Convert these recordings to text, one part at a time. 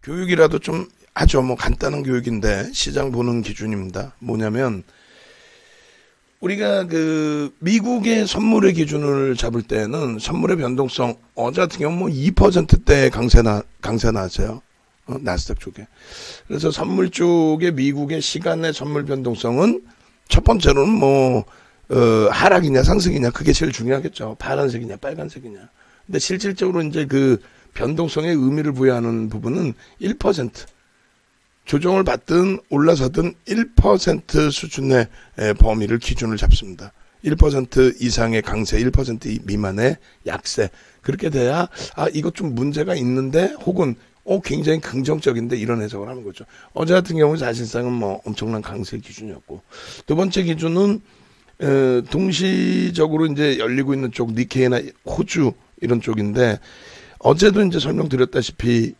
교육이라도 좀 하죠. 뭐 간단한 교육인데 시장 보는 기준입니다. 뭐냐면 우리가 그 미국의 선물의 기준을 잡을 때는 선물의 변동성 어제 같은 경우 뭐 2%대 강세 나왔어요. 나스닥 쪽에. 그래서 선물 쪽에 미국의 시간의 선물 변동성은 첫 번째로는 뭐 하락이냐 상승이냐 그게 제일 중요하겠죠. 파란색이냐 빨간색이냐. 근데 실질적으로 이제 그 변동성의 의미를 부여하는 부분은 1%. 조정을 받든 올라서든 1% 수준의 범위를 기준을 잡습니다. 1% 이상의 강세, 1% 미만의 약세. 그렇게 돼야 이것 좀 문제가 있는데 혹은 굉장히 긍정적인데 이런 해석을 하는 거죠. 어제 같은 경우는 사실상은 뭐 엄청난 강세 기준이었고 두 번째 기준은 동시적으로 이제 열리고 있는 쪽 니케이나 호주 이런 쪽인데 어제도 이제 설명드렸다시피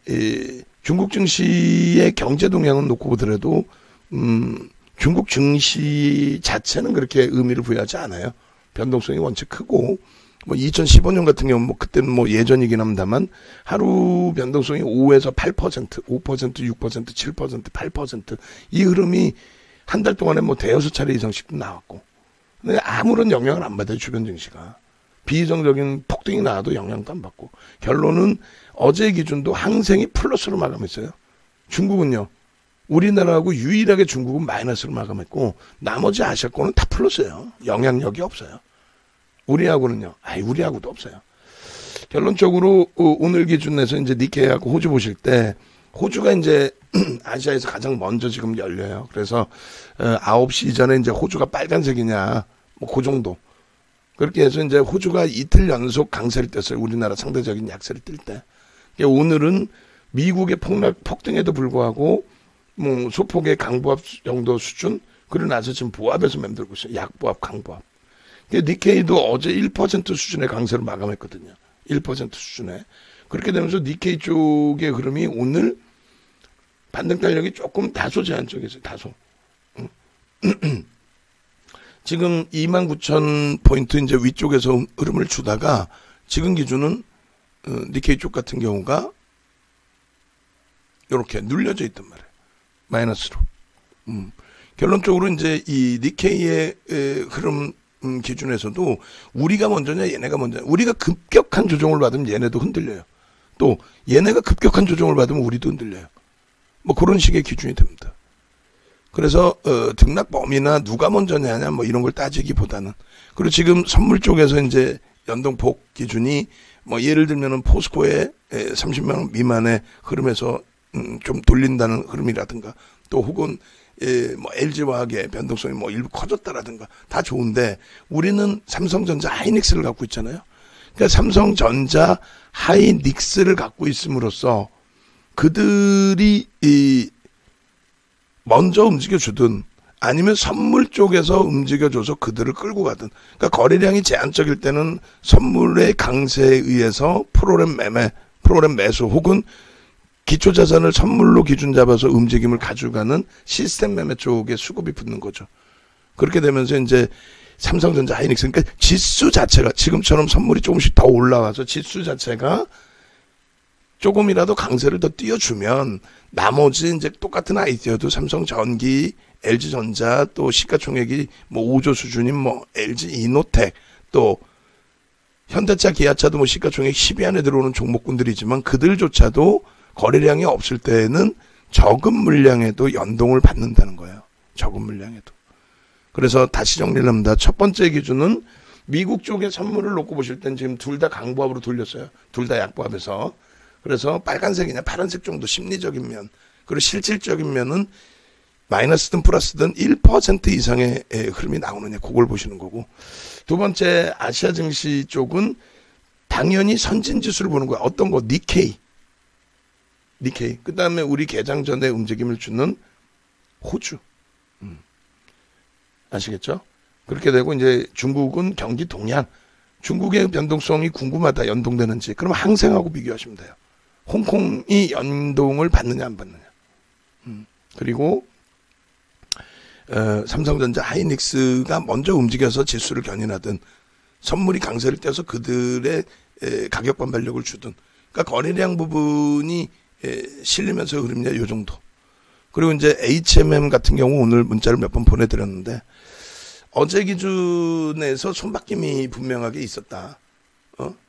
중국 증시의 경제 동향은 놓고 보더라도 중국 증시 자체는 그렇게 의미를 부여하지 않아요. 변동성이 원체 크고 뭐 2015년 같은 경우는 뭐 그때는 뭐 예전이긴 합니다만 하루 변동성이 5에서 8%, 5%, 6%, 7%, 8% 이 흐름이 한 달 동안에 뭐 대여섯 차례 이상씩도 나왔고 근데 아무런 영향을 안 받아요. 주변 증시가. 비이성적인 폭등이 나와도 영향도 안 받고 결론은 어제 기준도 항생이 플러스로 마감했어요. 중국은요. 우리나라하고 유일하게 중국은 마이너스로 마감했고 나머지 아시아권은 다 플러스예요. 영향력이 없어요. 우리하고는요. 우리하고도 없어요. 결론적으로 오늘 기준 내서 이제 니케이하고 호주 보실 때 호주가 이제 아시아에서 가장 먼저 지금 열려요. 그래서 9시 이전에 이제 호주가 빨간색이냐 뭐 그 정도. 그렇게 해서 이제 호주가 이틀 연속 강세를 뗐어요. 우리나라 상대적인 약세를 띨 때. 오늘은 미국의 폭등에도 불구하고 뭐 소폭의 강보합 정도 수준 그러고 나서 지금 보합에서 맴돌고 있어요. 약보합, 강보합. 니케이도 어제 1% 수준의 강세를 마감했거든요. 1% 수준에. 그렇게 되면서 니케이 쪽의 흐름이 오늘 반등 탄력이 조금 다소 제한적이었어요. 다소. 지금 29,000포인트 이제 위쪽에서 흐름을 주다가 지금 기준은 니케이 쪽 같은 경우가 이렇게 눌려져 있단 말이에요. 마이너스로. 결론적으로 이제 이 니케이의 흐름 기준에서도 우리가 먼저냐 얘네가 먼저냐. 우리가 급격한 조정을 받으면 얘네도 흔들려요. 또 얘네가 급격한 조정을 받으면 우리도 흔들려요. 뭐 그런 식의 기준이 됩니다. 그래서 등락 범위나 누가 먼저냐냐 뭐 이런 걸 따지기보다는 그리고 지금 선물 쪽에서 이제 연동폭 기준이 뭐 예를 들면은 포스코의 30만 원 미만의 흐름에서 좀 돌린다는 흐름이라든가 또 혹은 뭐 LG화학의 변동성이 뭐 일부 커졌다라든가 다 좋은데 우리는 삼성전자 하이닉스를 갖고 있잖아요. 그러니까 삼성전자 하이닉스를 갖고 있음으로써 그들이 먼저 움직여주든 아니면 선물 쪽에서 움직여줘서 그들을 끌고 가든 그러니까 거래량이 제한적일 때는 선물의 강세에 의해서 프로그램 매수 혹은 기초자산을 선물로 기준 잡아서 움직임을 가져가는 시스템 매매 쪽에 수급이 붙는 거죠. 그렇게 되면서 이제 삼성전자 하이닉스 그러니까 지수 자체가 지금처럼 선물이 조금씩 더 올라와서 지수 자체가 조금이라도 강세를 더 띄워주면 나머지 이제 똑같은 아이디어도 삼성전기, LG전자 또 시가총액이 뭐 5조 수준인 뭐 LG 이노텍 또 현대차, 기아차도 뭐 시가총액 10위 안에 들어오는 종목군들이지만 그들조차도 거래량이 없을 때에는 적은 물량에도 연동을 받는다는 거예요. 적은 물량에도. 그래서 다시 정리를 합니다. 첫 번째 기준은 미국 쪽의 선물을 놓고 보실 땐 지금 둘 다 강보합으로 돌렸어요. 둘 다 약보합에서. 그래서 빨간색이냐 파란색 정도 심리적인 면 그리고 실질적인 면은 마이너스든 플러스든 1% 이상의 흐름이 나오느냐 그걸 보시는 거고 두 번째 아시아 증시 쪽은 당연히 선진지수를 보는 거야. 어떤 거? 니케이. 그 다음에 우리 개장 전에 움직임을 주는 호주. 아시겠죠? 그렇게 되고 이제 중국은 경기 동향. 중국의 변동성이 궁금하다. 연동되는지. 그럼 항생하고 비교하시면 돼요. 홍콩이 연동을 받느냐 안 받느냐. 그리고 삼성전자 하이닉스가 먼저 움직여서 지수를 견인하든 선물이 강세를 떼서 그들의 가격 반발력을 주든 그러니까 거래량 부분이 실리면서 흐름이냐 요 정도. 그리고 이제 HMM 같은 경우 오늘 문자를 몇 번 보내드렸는데 어제 기준에서 손바뀜이 분명하게 있었다.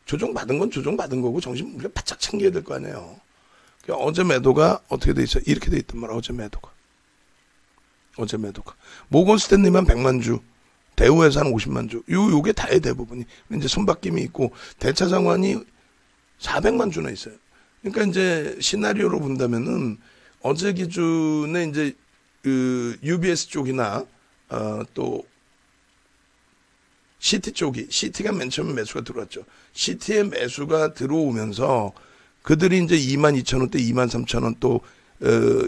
조정받은 건 조정받은 거고 정신 우리가 바짝 챙겨야 될 거 아니에요. 그러니까 어제 매도가 어떻게 돼 있어요? 이렇게 돼 있단 말이야. 어제 매도가. 모건 스탠리만 100만 주, 대우에서 한 50만 주. 요게 다의 대부분이. 이제 손바뀜이 있고 대차 상환이 400만 주나 있어요. 그러니까 이제 시나리오로 본다면은 어제 기준에 이제 그 UBS 쪽이나 또 CT 쪽이, CT가 맨 처음에 매수가 들어왔죠. CT의 매수가 들어오면서 그들이 이제 22,000원대, 23,000원 또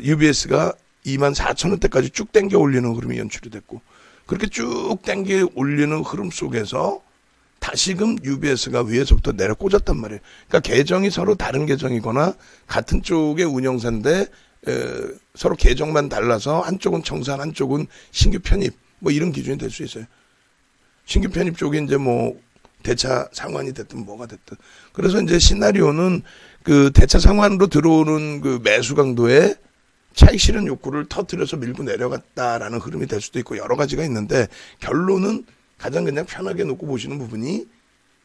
UBS가 24,000원대까지 쭉 당겨 올리는 흐름이 연출이 됐고 그렇게 쭉 당겨 올리는 흐름 속에서 다시금 UBS가 위에서부터 내려 꽂았단 말이에요. 그러니까 계정이 서로 다른 계정이거나 같은 쪽의 운영사인데 서로 계정만 달라서 한쪽은 청산, 한쪽은 신규 편입 뭐 이런 기준이 될 수 있어요. 신규 편입 쪽이 이제 뭐 대차 상환이 됐든 뭐가 됐든. 그래서 이제 시나리오는 그 대차 상환으로 들어오는 그 매수 강도에 차익 실현 욕구를 터뜨려서 밀고 내려갔다라는 흐름이 될 수도 있고 여러 가지가 있는데 결론은 가장 그냥 편하게 놓고 보시는 부분이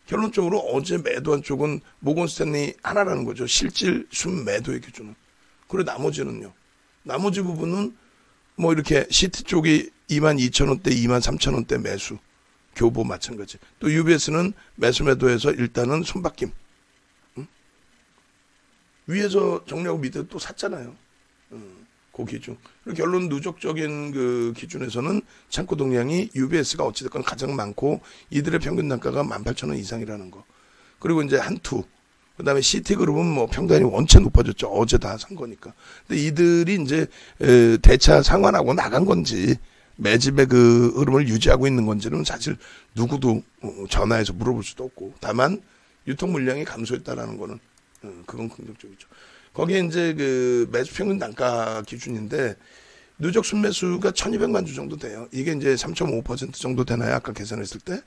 결론적으로 어제 매도한 쪽은 모건 스탠리 하나라는 거죠. 실질 순 매도의 기준은. 그리고 나머지는요. 나머지 부분은 뭐 이렇게 시티 쪽이 22,000원대, 23,000원대 매수. 교보 마찬가지. 또 UBS는 매수 매도해서 일단은 손바뀜. 위에서 정리하고 밑에 또 샀잖아요. 그 기준. 그리고 결론 누적적인 그 기준에서는 창고 동량이 UBS가 어찌됐건 가장 많고 이들의 평균 단가가 18,000원 이상이라는 거. 그리고 이제 한투. 그 다음에 CT그룹은 뭐 평단이 원체 높아졌죠. 어제 다 산 거니까. 근데 이들이 이제 대차 상환하고 나간 건지 매집의 그 흐름을 유지하고 있는 건지는 사실 누구도 전화해서 물어볼 수도 없고 다만 유통 물량이 감소했다라는 거는 그건 긍정적이죠. 거기에 이제 그 매수 평균 단가 기준인데 누적 순매수가 1,200만 주 정도 돼요. 이게 이제 3.5% 정도 되나요? 아까 계산했을 때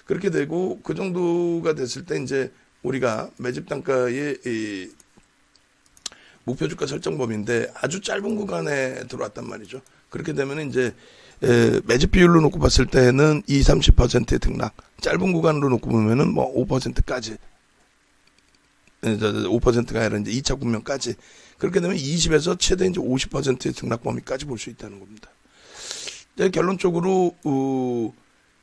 그렇게 되고 그 정도가 됐을 때 이제 우리가 매집 단가의 이 목표 주가 설정 범위인데 아주 짧은 구간에 들어왔단 말이죠. 그렇게 되면 이제 매집 비율로 놓고 봤을 때는 20-30%의 등락, 짧은 구간으로 놓고 보면은 뭐 5%까지 5%가 아니라 이제 2차 국면까지 그렇게 되면 20에서 최대 이제 50%의 등락 범위까지 볼 수 있다는 겁니다. 결론적으로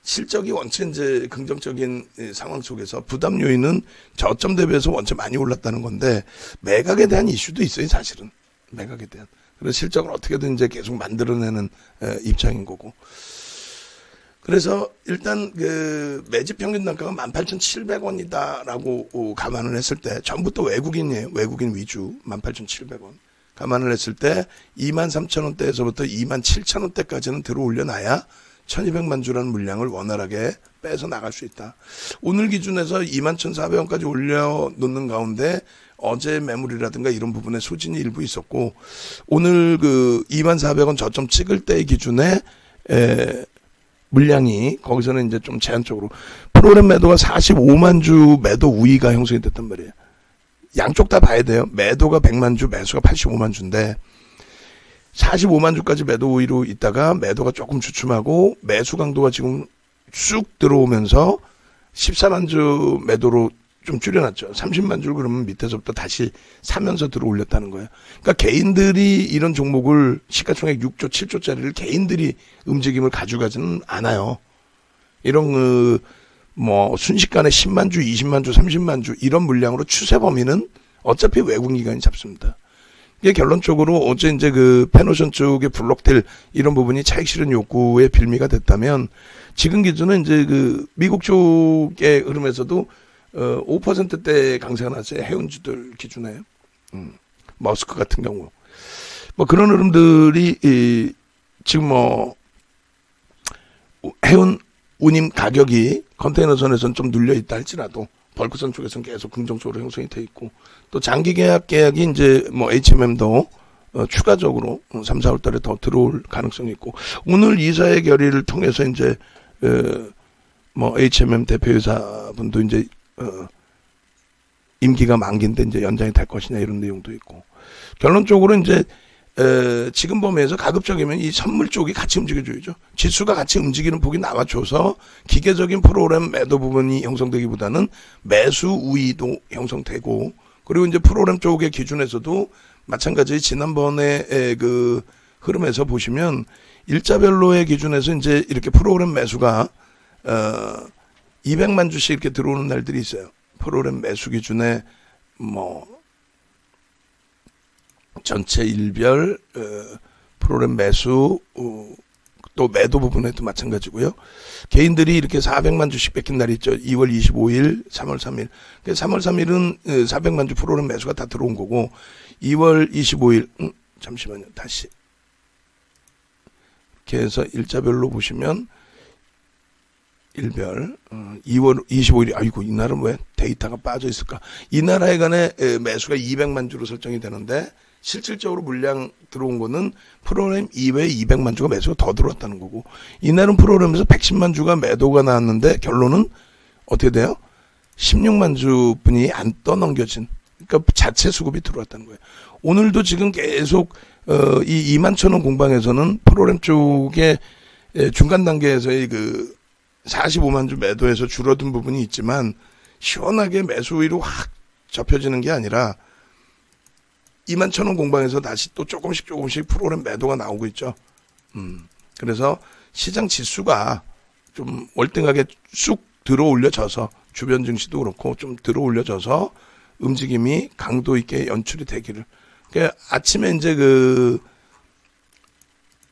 실적이 원체 이제 긍정적인 상황 속에서 부담 요인은 저점 대비해서 원체 많이 올랐다는 건데 매각에 대한 이슈도 있어요, 사실은. 매각에 대한. 그래서 실적을 어떻게든 이제 계속 만들어내는 입장인 거고. 그래서 일단 그 매집 평균 단가가 18,700원이다라고 감안을 했을 때 전부 또 외국인이에요. 외국인 위주 18,700원. 감안을 했을 때 23,000원대에서부터 27,000원대까지는 들어 올려놔야 1,200만 주라는 물량을 원활하게 빼서 나갈 수 있다. 오늘 기준에서 21,400원까지 올려놓는 가운데 어제 매물이라든가 이런 부분에 소진이 일부 있었고 오늘 그 24,000원 저점 찍을 때의 기준에 물량이 거기서는 이제 좀 제한적으로 프로그램 매도가 45만 주 매도 우위가 형성이 됐단 말이에요. 양쪽 다 봐야 돼요. 매도가 100만 주, 매수가 85만 주인데 45만 주까지 매도 우위로 있다가 매도가 조금 주춤하고 매수 강도가 지금 쑥 들어오면서 14만 주 매도로 좀 줄여놨죠. 30만 주 그러면 밑에서부터 다시 사면서 들어 올렸다는 거예요. 그러니까 개인들이 이런 종목을 시가총액 6조, 7조짜리를 개인들이 움직임을 가져가지는 않아요. 이런 뭐 순식간에 10만 주, 20만 주, 30만 주 이런 물량으로 추세 범위는 어차피 외국 기관이 잡습니다. 이게 결론적으로 어제 이제 그 페노션 쪽의 블록딜 이런 부분이 차익 실현 욕구의 빌미가 됐다면 지금 기준은 이제 그 미국 쪽의 흐름에서도 5%대 강세가 났어요. 해운주들 기준에. 머스크 같은 경우. 뭐 그런 흐름들이 지금 뭐 해운 운임 가격이 컨테이너선에서는 좀 눌려 있다 할지라도 벌크선 쪽에서는 계속 긍정적으로 형성이 돼 있고 또 장기 계약이 이제 뭐 HMM도 추가적으로 3, 4월 달에 더 들어올 가능성이 있고 오늘 이사회 결의를 통해서 이제 뭐 HMM 대표이사 분도 이제 임기가 만기인데 이제 연장이 될 것이냐 이런 내용도 있고 결론적으로 이제 지금 범위에서 가급적이면 이 선물 쪽이 같이 움직여줘야죠. 지수가 같이 움직이는 폭이 나와줘서 기계적인 프로그램 매도 부분이 형성되기보다는 매수 우위도 형성되고 그리고 이제 프로그램 쪽의 기준에서도 마찬가지 지난번에 그 흐름에서 보시면 일자별로의 기준에서 이제 이렇게 프로그램 매수가 200만 주씩 이렇게 들어오는 날들이 있어요. 프로그램 매수 기준에 뭐 전체 일별 프로그램 매수 또 매도 부분에도 마찬가지고요. 개인들이 이렇게 400만 주씩 뺏긴 날이 있죠. 2월 25일, 3월 3일. 3월 3일은 400만 주 프로그램 매수가 다 들어온 거고 2월 25일 잠시만요. 다시 이렇게 해서 일자별로 보시면 일별 2월 25일이 아이고 이날은 왜 데이터가 빠져 있을까? 이날 하여간에 매수가 200만 주로 설정이 되는데 실질적으로 물량 들어온 거는 프로그램 이외에 200만 주가 매수가 더 들어왔다는 거고 이날은 프로그램에서 110만 주가 매도가 나왔는데 결론은 어떻게 돼요? 16만 주분이 안 떠넘겨진 그러니까 자체 수급이 들어왔다는 거예요. 오늘도 지금 계속 이 21,000원 공방에서는 프로그램 쪽에 중간 단계에서의 그 45만 주 매도에서 줄어든 부분이 있지만 시원하게 매수 위로 확 접혀지는 게 아니라 21,000원 공방에서 다시 또 조금씩 프로그램 매도가 나오고 있죠. 그래서 시장 지수가 좀 월등하게 쑥 들어 올려져서 주변 증시도 그렇고 좀 들어 올려져서 움직임이 강도 있게 연출이 되기를. 그러니까 아침에 이제 그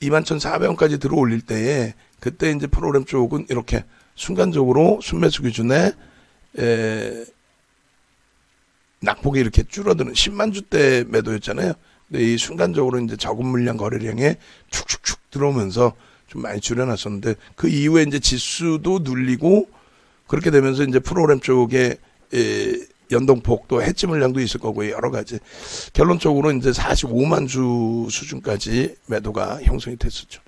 21,400원까지 들어 올릴 때에 그때 이제 프로그램 쪽은 이렇게 순간적으로 순매수 기준에 낙폭이 이렇게 줄어드는 10만 주대 매도였잖아요. 근데 이 순간적으로 이제 적은 물량 거래량에 축축축 들어오면서 좀 많이 줄여놨었는데 그 이후에 이제 지수도 눌리고 그렇게 되면서 이제 프로그램 쪽에 연동폭 또 해지 물량도 있을 거고 여러 가지 결론적으로 이제 45만 주 수준까지 매도가 형성이 됐었죠.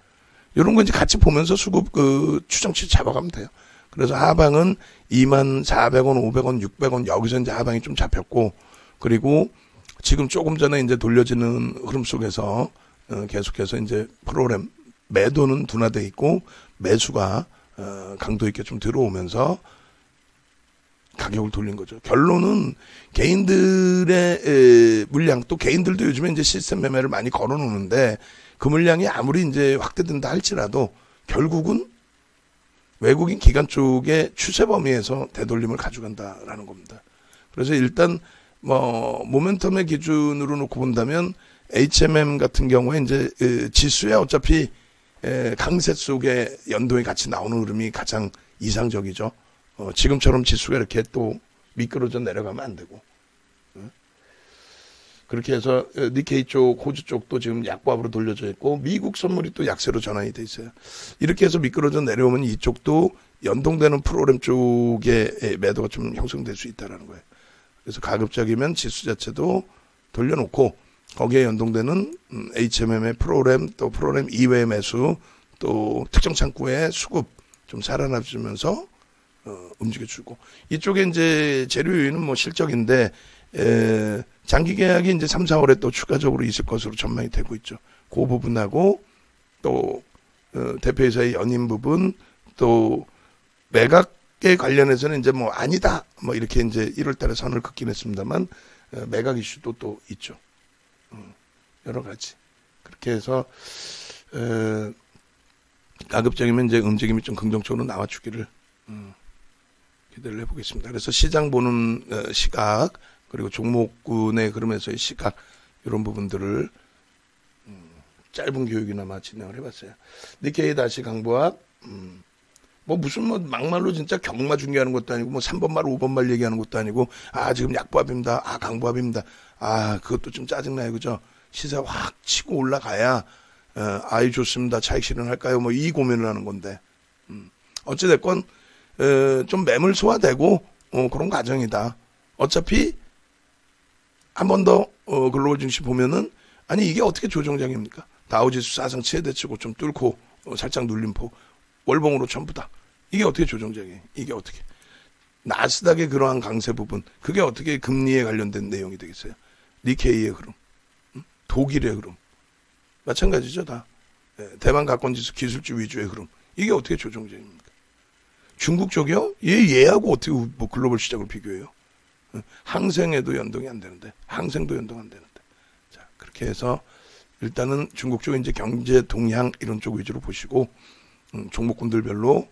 이런 거 이제 같이 보면서 수급 그 추정치 잡아가면 돼요. 그래서 하방은 24,000원, 500원, 600원 여기서 이제 하방이 좀 잡혔고 그리고 지금 조금 전에 이제 돌려지는 흐름 속에서 계속해서 이제 프로그램 매도는 둔화돼 있고 매수가 강도 있게 좀 들어오면서 가격을 돌린 거죠. 결론은 개인들의 물량 또 개인들도 요즘에 이제 시스템 매매를 많이 걸어 놓는데 그 물량이 아무리 이제 확대된다 할지라도 결국은 외국인 기관 쪽의 추세 범위에서 되돌림을 가져간다라는 겁니다. 그래서 일단 뭐 모멘텀의 기준으로 놓고 본다면 HMM 같은 경우에 이제 지수에 어차피 강세 속에 연동이 같이 나오는 흐름이 가장 이상적이죠. 지금처럼 지수가 이렇게 또 미끄러져 내려가면 안 되고. 그렇게 해서 니케이 쪽, 호주 쪽도 지금 약보합으로 돌려져 있고 미국 선물이 또 약세로 전환이 돼 있어요. 이렇게 해서 미끄러져 내려오면 이쪽도 연동되는 프로그램 쪽에 매도가 좀 형성될 수 있다는 거예요. 그래서 가급적이면 지수 자체도 돌려놓고 거기에 연동되는 HMM의 프로그램 또 프로그램 이외의 매수 또 특정 창구의 수급 좀 살아나주면서 움직여주고 이쪽에 이제 재료 요인은 뭐 실적인데 장기 계약이 이제 3, 4월에 또 추가적으로 있을 것으로 전망이 되고 있죠. 그 부분하고 또 대표이사의 연임 부분 또 매각에 관련해서는 이제 뭐 아니다 뭐 이렇게 이제 1월달에 선을 긋긴 했습니다만 매각 이슈도 또 있죠. 여러 가지 그렇게 해서 가급적이면 이제 움직임이 좀 긍정적으로 나와주기를 기대를 해보겠습니다. 그래서 시장 보는 시각 그리고 종목군의 그러면서의 시각 이런 부분들을 짧은 교육이나마 진행을 해봤어요. 니케이 다시 강보합 뭐 무슨 뭐 막말로 진짜 경마 중계하는 것도 아니고 뭐 3번 말 5번 말 얘기하는 것도 아니고 아 지금 약보합입니다. 아 강보합입니다. 아 그것도 좀 짜증나요. 그죠? 시세 확 치고 올라가야 아이 좋습니다. 차익 실현할까요? 뭐 이 고민을 하는 건데 어찌됐건 좀 매물 소화되고 그런 과정이다. 어차피 한 번 더 글로벌 증시 보면은 아니 이게 어떻게 조정장입니까? 다우지수 사상 최대치고 좀 뚫고 살짝 눌림폭 월봉으로 전부다. 이게 어떻게 조정장이에요? 이게 어떻게 나스닥의 그러한 강세 부분, 그게 어떻게 금리에 관련된 내용이 되겠어요? 니케이의 흐름, 독일의 흐름, 마찬가지죠 다. 대만 가권지수 기술주 위주의 흐름, 이게 어떻게 조정적입니까? 중국 쪽이요? 얘하고 어떻게 뭐 글로벌 시장을 비교해요? 항생에도 연동이 안 되는데, 항생도 연동 안 되는데. 자, 그렇게 해서 일단은 중국 쪽 이제 경제 동향 이런 쪽 위주로 보시고, 종목군들별로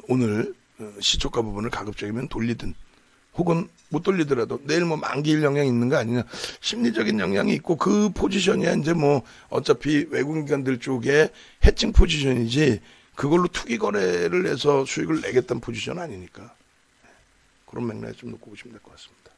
오늘 시초가 부분을 가급적이면 돌리든, 혹은 못 돌리더라도 내일 뭐 만기일 영향이 있는 거 아니냐, 심리적인 영향이 있고 그 포지션이야 이제 뭐 어차피 외국인들 쪽에 해칭 포지션이지 그걸로 투기 거래를 해서 수익을 내겠다는 포지션 아니니까, 그런 맥락에 좀 놓고 보시면 될 것 같습니다.